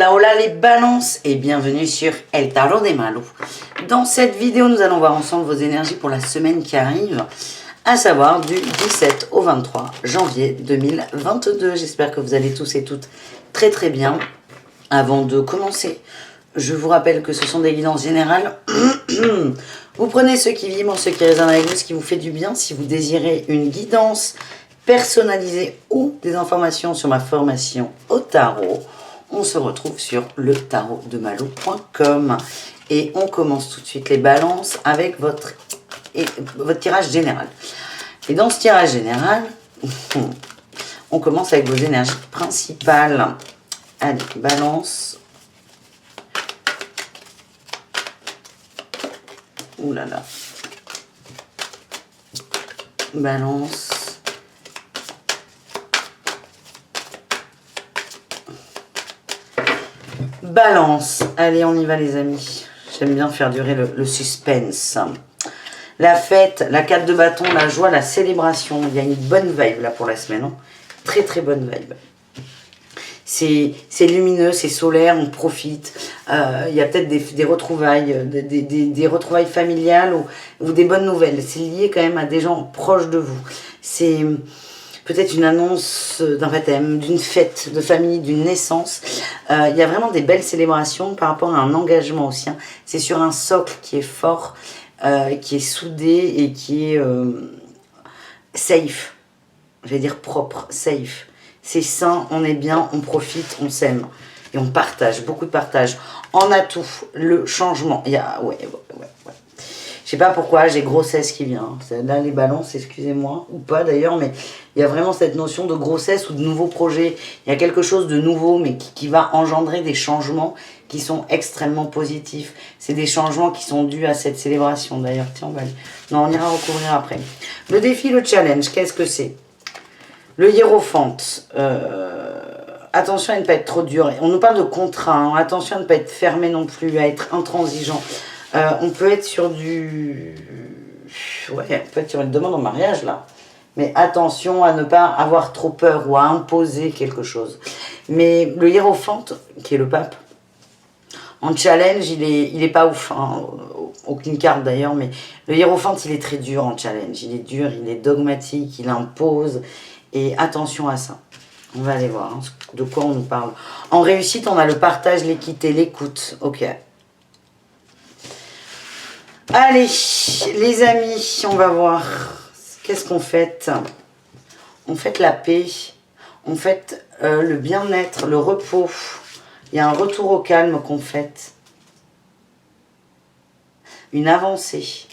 Hola hola les balances et bienvenue sur El Tarot de Malo. Dans cette vidéo, nous allons voir ensemble vos énergies pour la semaine qui arrive, à savoir du 17 au 23 janvier 2022. J'espère que vous allez tous et toutes très très bien. Avant de commencer, je vous rappelle que ce sont des guidances générales. Vous prenez ce qui vibre, ce qui résonne avec vous, ce qui vous fait du bien. Si vous désirez une guidance personnalisée ou des informations sur ma formation au tarot, on se retrouve sur le tarotdemalo.com et on commence tout de suite les balances avec votre tirage général. Et dans ce tirage général, on commence avec vos énergies principales. Allez, balance. Ouh là là. Balance. Balance. Allez, on y va les amis. J'aime bien faire durer le suspense. La fête, la 4 de bâton, la joie, la célébration. Il y a une bonne vibe là pour la semaine. Hein. Très très bonne vibe. C'est lumineux, c'est solaire, on profite. Il y a peut-être des retrouvailles, des retrouvailles familiales ou des bonnes nouvelles. C'est lié quand même à des gens proches de vous. C'est peut-être une annonce d'un baptême, d'une fête de famille, d'une naissance. Il y a vraiment des belles célébrations par rapport à un engagement aussi. Hein. C'est sur un socle qui est fort, qui est soudé et qui est safe. Je vais dire propre, safe. C'est sain, on est bien, on profite, on s'aime. Et on partage, beaucoup de partage. En atout, le changement. Il y a, ouais. Je sais pas pourquoi, j'ai grossesse qui vient. Là, les balances, excusez-moi, ou pas d'ailleurs, mais il y a vraiment cette notion de grossesse ou de nouveau projet. Il y a quelque chose de nouveau, mais qui va engendrer des changements qui sont extrêmement positifs. C'est des changements qui sont dus à cette célébration d'ailleurs. Tiens, on ira recouvrir après. Le défi, le challenge, qu'est-ce que c'est? Le hiérophante, attention à ne pas être trop dur. On nous parle de contrat, hein. Attention à ne pas être fermé non plus, à être intransigeant. On peut être sur du... Ouais, on peut être sur une demande en mariage là. Mais attention à ne pas avoir trop peur ou à imposer quelque chose. Mais le hiérophante, qui est le pape, en challenge, il est pas ouf. Hein. Aucune carte d'ailleurs, mais le hiérophante, il est très dur en challenge. Il est dur, il est dogmatique, il impose. Et attention à ça. On va aller voir hein, de quoi on nous parle. En réussite, on a le partage, l'équité, l'écoute. Ok. Allez, les amis, on va voir. Qu'est-ce qu'on fête? On fête la paix. On fête le bien-être, le repos. Il y a un retour au calme qu'on fête. Une avancée.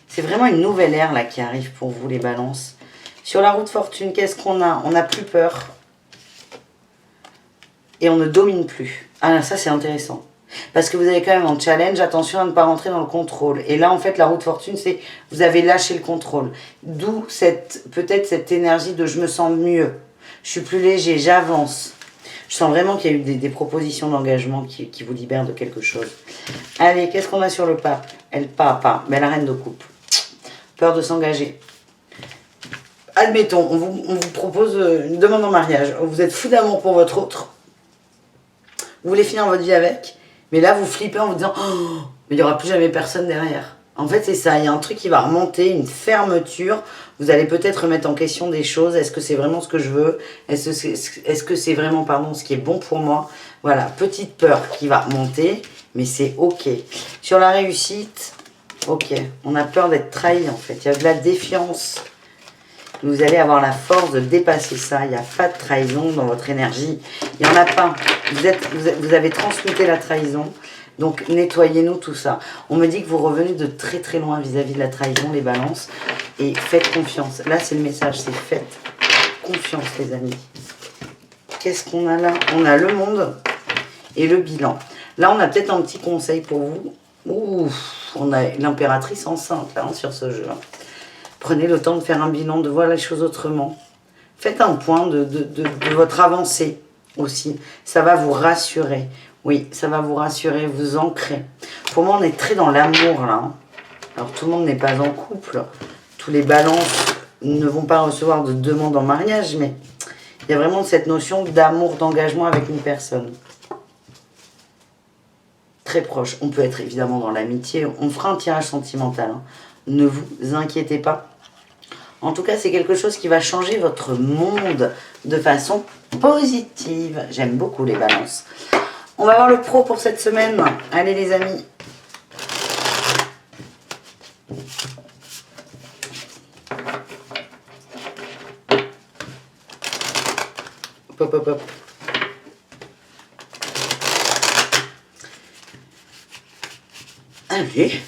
C'est vraiment une nouvelle ère là qui arrive pour vous les balances. Sur la route fortune, qu'est-ce qu'on a? On n'a plus peur. Et on ne domine plus. Ah là, ça c'est intéressant. Parce que vous avez quand même un challenge, attention à ne pas rentrer dans le contrôle. Et là en fait la route fortune c'est, vous avez lâché le contrôle. D'où peut-être cette énergie de je me sens mieux. Je suis plus léger, j'avance. Je sens vraiment qu'il y a eu des propositions d'engagement qui vous libèrent de quelque chose. Allez, qu'est-ce qu'on a sur le pape? Elle pas, mais la reine de coupe. Peur de s'engager. Admettons, on vous propose une demande en mariage. Vous êtes fou d'amour pour votre autre. Vous voulez finir votre vie avec. Mais là, vous flippez en vous disant oh, mais il n'y aura plus jamais personne derrière. En fait, c'est ça. Il y a un truc qui va remonter, une fermeture. Vous allez peut-être remettre en question des choses. Est-ce que c'est vraiment ce que je veux? Est-ce que c'est vraiment, ce qui est bon pour moi? Voilà, petite peur qui va remonter, mais c'est OK. Sur la réussite, OK. On a peur d'être trahi, en fait. Il y a de la défiance. Vous allez avoir la force de dépasser ça. Il n'y a pas de trahison dans votre énergie. Il n'y en a pas. Vous avez transmuté la trahison. Donc, nettoyez-nous tout ça. On me dit que vous revenez de très très loin vis-à-vis de la trahison, les balances. Et faites confiance. Là, c'est le message. C'est faites confiance, les amis. Qu'est-ce qu'on a là? On a le monde et le bilan. Là, on a peut-être un petit conseil pour vous. Ouh, on a l'impératrice enceinte là, hein, sur ce jeu. Prenez le temps de faire un bilan, de voir les choses autrement. Faites un point de votre avancée aussi. Ça va vous rassurer. Oui, ça va vous rassurer, vous ancrer. Pour moi, on est très dans l'amour, là. Hein. Alors, tout le monde n'est pas en couple. Tous les balances ne vont pas recevoir de demande en mariage, mais Il y a vraiment cette notion d'amour, d'engagement avec une personne. Très proche. On peut être évidemment dans l'amitié. On fera un tirage sentimental. Hein. Ne vous inquiétez pas. En tout cas, c'est quelque chose qui va changer votre monde de façon positive. J'aime beaucoup les balances. On va voir le pro pour cette semaine. Allez les amis. Hop, hop, hop. Allez.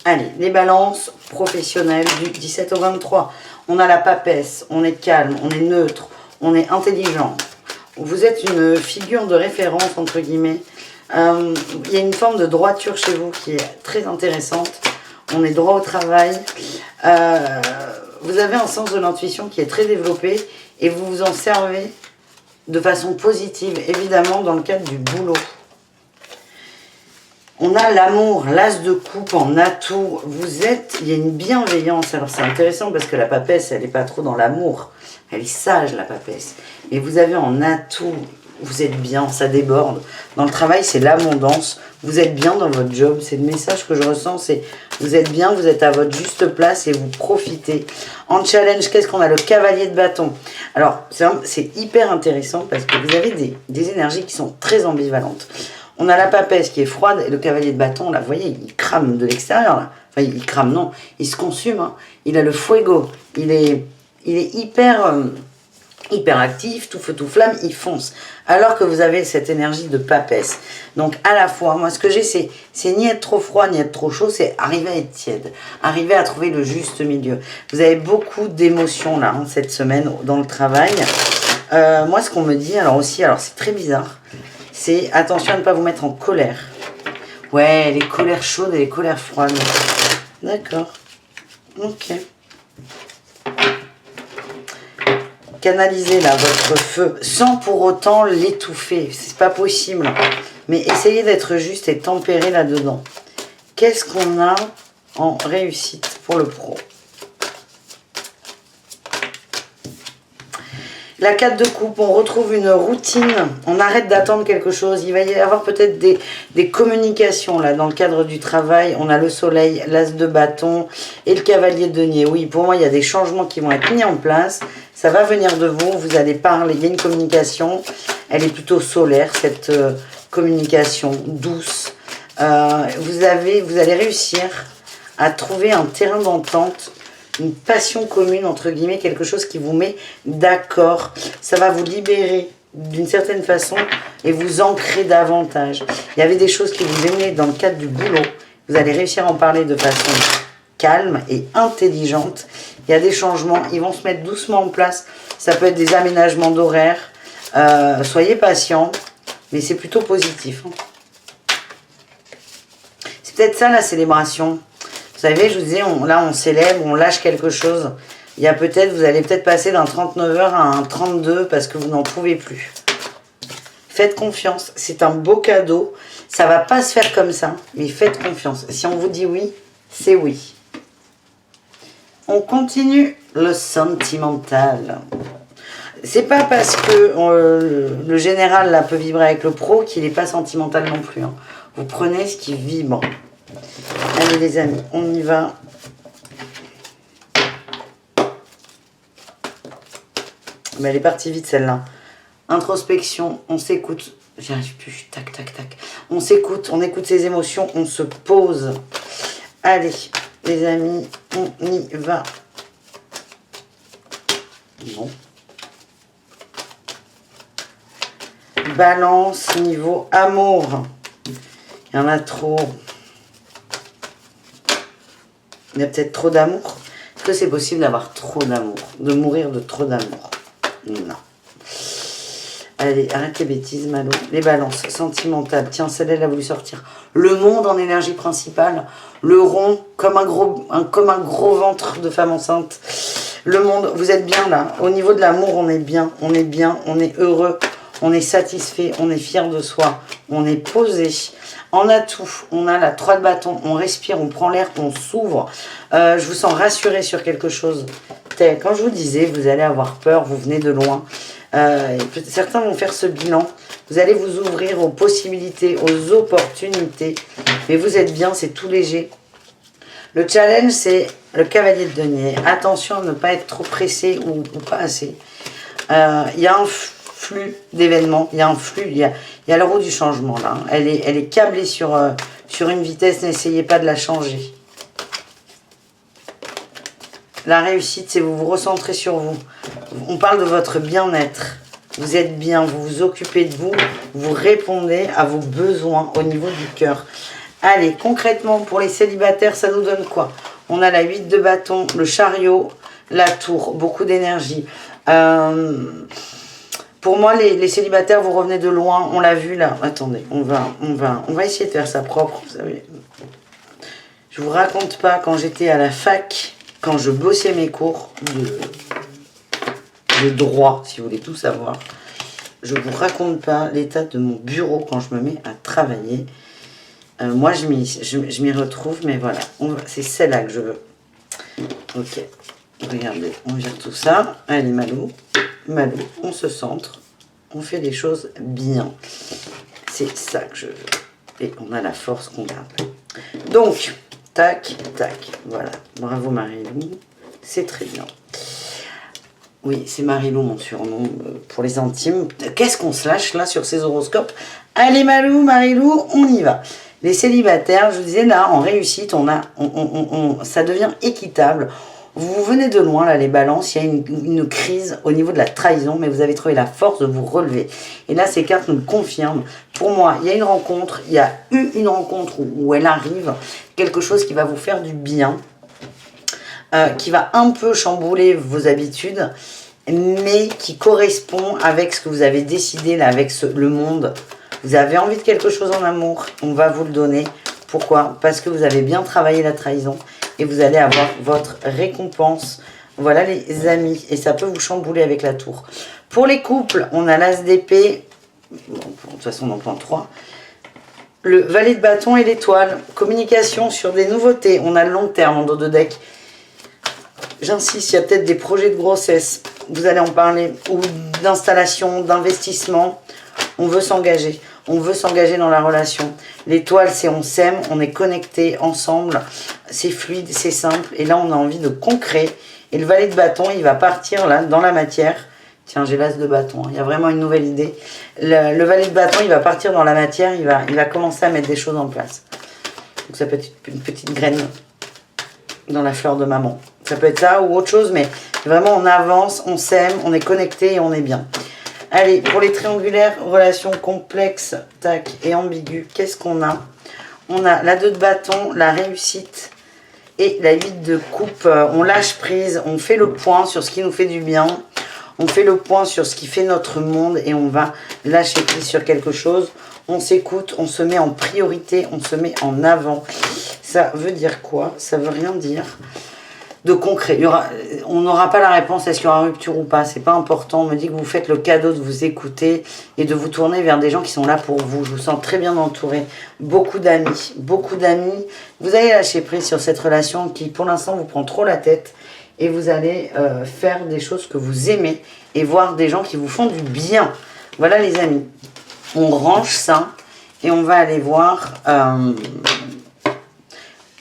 Allez, les balances professionnelles du 17 au 23. On a la papesse, on est calme, on est neutre, on est intelligent. Vous êtes une figure de référence, entre guillemets. Il y a une forme de droiture chez vous qui est très intéressante. On est droit au travail. Vous avez un sens de l'intuition qui est très développé et vous vous en servez de façon positive, évidemment, dans le cadre du boulot. On a l'amour, l'as de coupe en atout. Il y a une bienveillance. Alors c'est intéressant parce que la papesse, elle n'est pas trop dans l'amour. Elle est sage, la papesse. Mais vous avez en atout, vous êtes bien, ça déborde. Dans le travail, c'est l'abondance. Vous êtes bien dans votre job. C'est le message que je ressens, c'est vous êtes bien, vous êtes à votre juste place et vous profitez. En challenge, qu'est-ce qu'on a? Le cavalier de bâton. Alors, c'est hyper intéressant parce que vous avez des énergies qui sont très ambivalentes. On a la papesse qui est froide et le cavalier de bâton, là, vous voyez, il crame de l'extérieur, là. Enfin, il crame, non, il se consume, hein. Il a le fuego, il est hyper actif, tout feu, tout flamme, il fonce. Alors que vous avez cette énergie de papesse. Donc, à la fois, moi, ce que j'ai, c'est ni être trop froid, ni être trop chaud, c'est arriver à être tiède. Arriver à trouver le juste milieu. Vous avez beaucoup d'émotions, là, hein, cette semaine, dans le travail. Moi, ce qu'on me dit, alors c'est très bizarre, c'est attention à ne pas vous mettre en colère. Ouais, les colères chaudes et les colères froides. D'accord. Ok. Canalisez là votre feu sans pour autant l'étouffer. C'est pas possible. Mais essayez d'être juste et tempéré là-dedans. Qu'est-ce qu'on a en réussite pour le pro? La 4 de coupe, on retrouve une routine, on arrête d'attendre quelque chose. Il va y avoir peut-être des communications là dans le cadre du travail. On a le soleil, l'as de bâton et le cavalier de denier. Oui, pour moi, il y a des changements qui vont être mis en place. Ça va venir de vous, vous allez parler, il y a une communication. Elle est plutôt solaire, cette communication douce. Vous allez réussir à trouver un terrain d'entente, une passion commune, entre guillemets, quelque chose qui vous met d'accord. Ça va vous libérer d'une certaine façon et vous ancrer davantage. Il y avait des choses qui vous aimaient dans le cadre du boulot. Vous allez réussir à en parler de façon calme et intelligente. Il y a des changements, ils vont se mettre doucement en place. Ça peut être des aménagements d'horaire. Soyez patient, mais c'est plutôt positif. C'est peut-être ça la célébration. Vous savez, je vous disais, là on célèbre, on lâche quelque chose. Il y a peut-être, vous allez peut-être passer d'un 39 heures à un 32 parce que vous n'en pouvez plus. Faites confiance, c'est un beau cadeau. Ça ne va pas se faire comme ça, mais faites confiance. Si on vous dit oui, c'est oui. On continue le sentimental. C'est pas parce que le général là peut vibrer avec le pro qu'il n'est pas sentimental non plus. Hein. Vous prenez ce qui vibre. Allez les amis, on y va. Mais elle est partie vite celle-là. Introspection, on s'écoute. J'y arrive plus, tac, tac, tac. On s'écoute, on écoute ses émotions, on se pose. Allez, les amis, on y va. Bon. Balance, niveau amour. Il y en a trop. Il y a peut-être trop d'amour. Est-ce que c'est possible d'avoir trop d'amour? De mourir de trop d'amour? Non. Allez, arrête les bêtises, Malo. Les balances sentimentales. Tiens, celle-là, elle a voulu sortir. Le monde en énergie principale. Le rond, comme un gros ventre de femme enceinte. Le monde, vous êtes bien là. Au niveau de l'amour, on est bien. On est bien, on est heureux. On est satisfait, on est fier de soi. On est posé. En atout, on a la 3 de bâton. On respire, on prend l'air, on s'ouvre. Je vous sens rassuré sur quelque chose. partais. Quand je vous disais, vous allez avoir peur, vous venez de loin. Certains vont faire ce bilan. Vous allez vous ouvrir aux possibilités, aux opportunités. Mais vous êtes bien, c'est tout léger. Le challenge, c'est le cavalier de denier. Attention à ne pas être trop pressé ou pas assez. Il y a un flux d'événements, il y a un flux, il y a la roue du changement là. Elle est câblée sur une vitesse, n'essayez pas de la changer. La réussite, c'est vous vous recentrez sur vous. On parle de votre bien-être. Vous êtes bien, vous vous occupez de vous, vous répondez à vos besoins au niveau du cœur. Allez, concrètement, pour les célibataires, ça nous donne quoi? On a la 8 de bâton, le chariot, la tour, beaucoup d'énergie. Pour moi, les célibataires, vous revenez de loin, on l'a vu là. Attendez, on va essayer de faire ça propre, vous savez. Je vous raconte pas, quand j'étais à la fac, quand je bossais mes cours de droit, si vous voulez tout savoir, je vous raconte pas l'état de mon bureau quand je me mets à travailler. Moi, je m'y retrouve, mais voilà, c'est celle-là que je veux. Ok, regardez, on vire tout ça. Allez, Malou, on se centre, on fait des choses bien. C'est ça que je veux. Et on a la force qu'on garde. Donc, tac, tac, voilà. Bravo Marilou, c'est très bien. Oui, c'est Marilou mon surnom pour les intimes. Qu'est-ce qu'on se lâche là sur ces horoscopes? Allez Malou, Marilou, on y va. Les célibataires, je vous disais là, en réussite, ça devient équitable. Vous venez de loin là, les balances, il y a une crise au niveau de la trahison, mais vous avez trouvé la force de vous relever. Et là, ces cartes nous le confirment. Pour moi, il y a une rencontre, il y a eu une rencontre où elle arrive, quelque chose qui va vous faire du bien, qui va un peu chambouler vos habitudes, mais qui correspond avec ce que vous avez décidé là, avec le monde. Vous avez envie de quelque chose en amour, on va vous le donner. Pourquoi? Parce que vous avez bien travaillé la trahison et vous allez avoir votre récompense. Voilà les amis, et ça peut vous chambouler avec la tour. Pour les couples, on a l'as d'épée, bon, de toute façon on en prend 3. Le valet de bâton et l'étoile. Communication sur des nouveautés, on a le long terme en dos de deck. J'insiste, il y a peut-être des projets de grossesse, vous allez en parler, ou d'installation, d'investissement. On veut s'engager dans la relation. L'étoile, c'est on s'aime, on est connectés ensemble, c'est fluide, c'est simple. Et là, on a envie de concret. Et le valet de bâton, il va partir là, dans la matière. Tiens, j'ai l'as de bâton, il y a vraiment une nouvelle idée. Le valet de bâton, il va partir dans la matière, il va commencer à mettre des choses en place. Donc ça peut être une petite graine dans la fleur de maman. Ça peut être ça ou autre chose, mais vraiment on avance, on s'aime, on est connecté et on est bien. Allez, pour les triangulaires, relations complexes, tac, et ambiguës, qu'est-ce qu'on a? On a la 2 de bâton, la réussite et la 8 de coupe. On lâche prise, on fait le point sur ce qui nous fait du bien. On fait le point sur ce qui fait notre monde et on va lâcher prise sur quelque chose. On s'écoute, on se met en priorité, on se met en avant. Ça veut dire quoi? Ça veut rien dire de concret. On n'aura pas la réponse, est-ce qu'il y aura rupture ou pas, c'est pas important. On me dit que vous faites le cadeau de vous écouter et de vous tourner vers des gens qui sont là pour vous. Je vous sens très bien entouré. Beaucoup d'amis, beaucoup d'amis. Vous allez lâcher prise sur cette relation qui, pour l'instant, vous prend trop la tête et vous allez faire des choses que vous aimez et voir des gens qui vous font du bien. Voilà les amis. On range ça et on va aller voir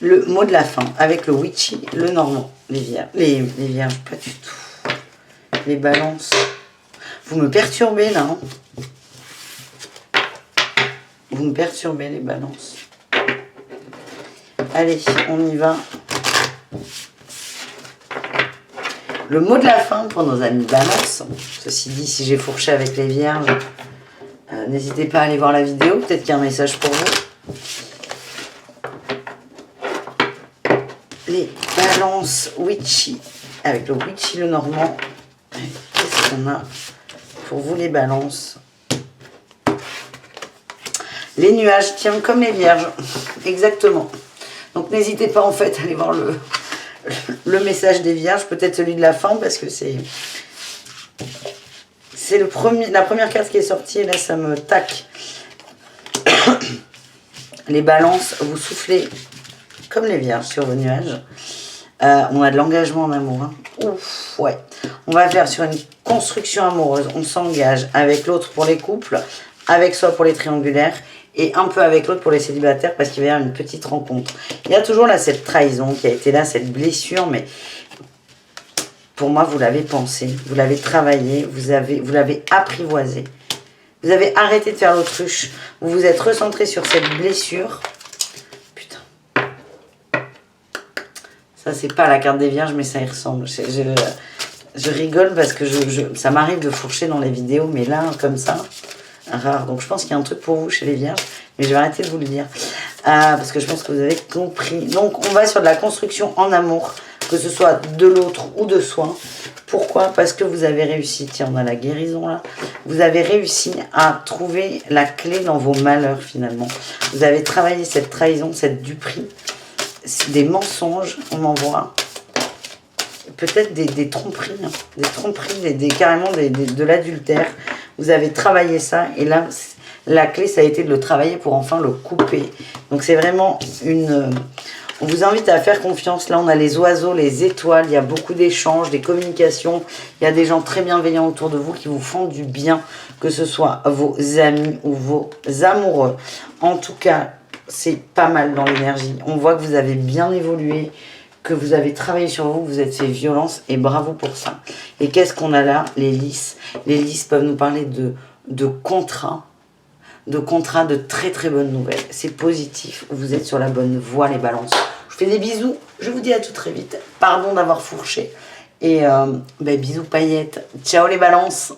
le mot de la fin avec le witchy, le normand, les vierges, pas du tout. Les balances. Vous me perturbez là. Hein, vous me perturbez les balances. Allez, on y va. Le mot de la fin pour nos amis balance. Ceci dit, si j'ai fourché avec les vierges, n'hésitez pas à aller voir la vidéo. Peut-être qu'il y a un message pour vous. Les balances witchy, avec le witchy le normand. Qu'est-ce qu'on a pour vous les balances? Les nuages, tiens, comme les vierges, exactement. Donc n'hésitez pas en fait à aller voir le message des vierges, peut-être celui de la fin, parce que c'est la première carte qui est sortie, et là ça me tac. Les balances, vous soufflez comme les vierges sur vos nuages. On a de l'engagement en amour. Hein. Ouf, ouais. On va faire sur une construction amoureuse. On s'engage avec l'autre pour les couples, avec soi pour les triangulaires et un peu avec l'autre pour les célibataires parce qu'il va y avoir une petite rencontre. Il y a toujours là cette trahison qui a été là, cette blessure, mais pour moi, vous l'avez pensé, vous l'avez travaillé, vous l'avez apprivoisé. Vous avez arrêté de faire l'autruche, vous vous êtes recentré sur cette blessure. Putain. Ça, c'est pas la carte des vierges, mais ça y ressemble. Je rigole parce que ça m'arrive de fourcher dans les vidéos, mais là, comme ça, rare. Donc, je pense qu'il y a un truc pour vous chez les vierges, mais je vais arrêter de vous le dire. Parce que je pense que vous avez compris. Donc, on va sur de la construction en amour, que ce soit de l'autre ou de soi. Pourquoi? Parce que vous avez réussi, tiens, on a la guérison là, vous avez réussi à trouver la clé dans vos malheurs finalement. Vous avez travaillé cette trahison, cette duperie, des mensonges, on en voit. Peut-être des tromperies, hein, carrément de l'adultère. Vous avez travaillé ça et là, la clé, ça a été de le travailler pour enfin le couper. Donc c'est vraiment une... On vous invite à faire confiance. Là, on a les oiseaux, les étoiles. Il y a beaucoup d'échanges, des communications. Il y a des gens très bienveillants autour de vous qui vous font du bien, que ce soit vos amis ou vos amoureux. En tout cas, c'est pas mal dans l'énergie. On voit que vous avez bien évolué, que vous avez travaillé sur vous, vous êtes fait violence et bravo pour ça. Et qu'est-ce qu'on a là? Les lys. Les lys peuvent nous parler de contrats. De très très bonnes nouvelles. C'est positif, vous êtes sur la bonne voie les balances. Je vous fais des bisous, je vous dis à tout très vite. Pardon d'avoir fourché. Et bisous paillettes. Ciao les balances.